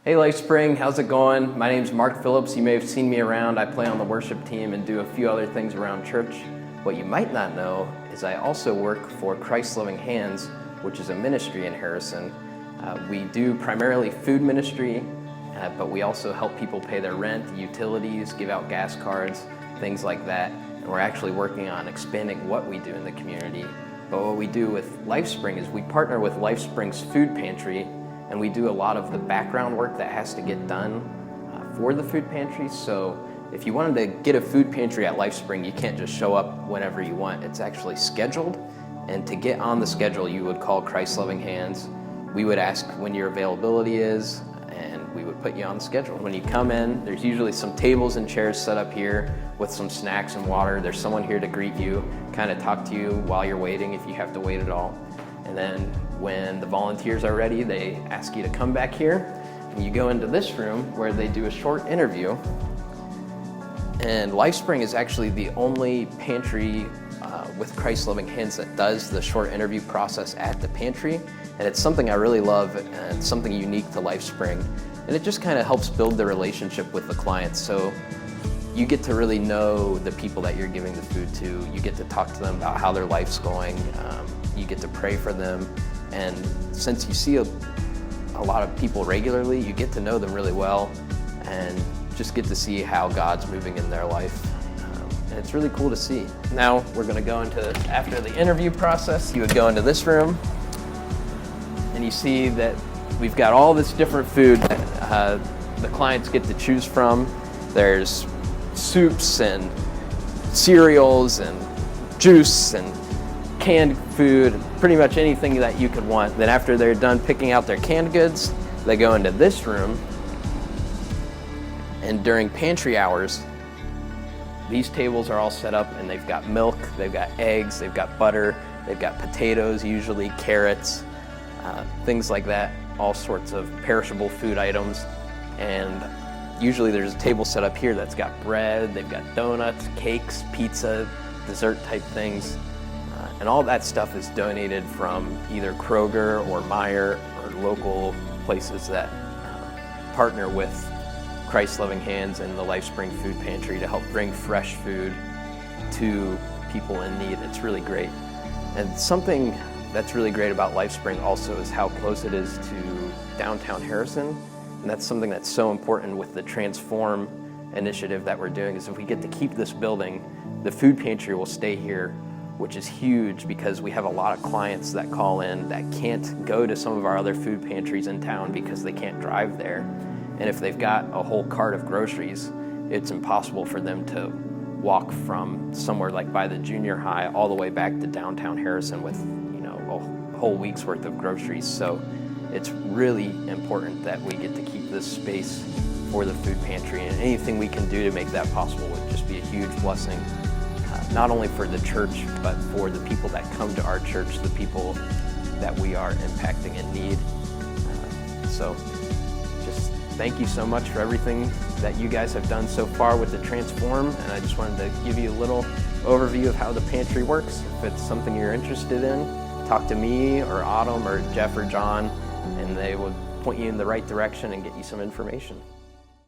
Hey LifeSpring, how's it going? My name's Mark Phillips. You may have seen me around. I play on the worship team and do a few other things around church. What you might not know is I also work for Christ Loving Hands, which is a ministry in Harrison. We do primarily food ministry, but we also help people pay their rent, utilities, give out gas cards, things like that. And we're actually working on expanding what we do in the community. But what we do with LifeSpring is we partner with LifeSpring's food pantry, and we do a lot of the background work that has to get done for the food pantry. So if you wanted to get a food pantry at LifeSpring, you can't just show up whenever you want. It's actually scheduled, and to get on the schedule, you would call Christ Loving Hands. We would ask when your availability is, and we would put you on the schedule. When you come in, there's usually some tables and chairs set up here with some snacks and water. There's someone here to greet you, kind of talk to you while you're waiting if you have to wait at all. And then when the volunteers are ready, they ask you to come back here, and you go into this room where they do a short interview. And LifeSpring is actually the only pantry with Christ Loving Hands that does the short interview process at the pantry. And it's something I really love, and something unique to LifeSpring. And it just kind of helps build the relationship with the clients. So you get to really know the people that you're giving the food to. You get to talk to them about how their life's going. You get to pray for them. And since you see a lot of people regularly, you get to know them really well and just get to see how God's moving in their life. And it's really cool to see. Now we're going to go into, after the interview process, you would go into this room, and you see that we've got all this different food that the clients get to choose from. There's soups and cereals and juice and canned food, pretty much anything that you could want. Then after they're done picking out their canned goods, they go into this room, and during pantry hours, these tables are all set up, and they've got milk, they've got eggs, they've got butter, they've got potatoes, usually carrots, things like that, all sorts of perishable food items. And usually there's a table set up here that's got bread, they've got donuts, cakes, pizza, dessert type things. And all that stuff is donated from either Kroger or Meijer or local places that partner with Christ Loving Hands and the LifeSpring Food Pantry to help bring fresh food to people in need. It's really great. And something that's really great about LifeSpring also is how close it is to downtown Harrison. And that's something that's so important with the Transform initiative that we're doing, is if we get to keep this building, the food pantry will stay here, which is huge because we have a lot of clients that call in that can't go to some of our other food pantries in town because they can't drive there. And if they've got a whole cart of groceries, it's impossible for them to walk from somewhere like by the junior high all the way back to downtown Harrison with, a whole week's worth of groceries. So it's really important that we get to keep this space for the food pantry, and anything we can do to make that possible would just be a huge blessing. Not only for the church, but for the people that come to our church, the people that we are impacting in need. So just thank you so much for everything that you guys have done so far with the Transform, and I just wanted to give you a little overview of how the pantry works. If it's something you're interested in, talk to me or Autumn or Jeff or John, and they will point you in the right direction and get you some information.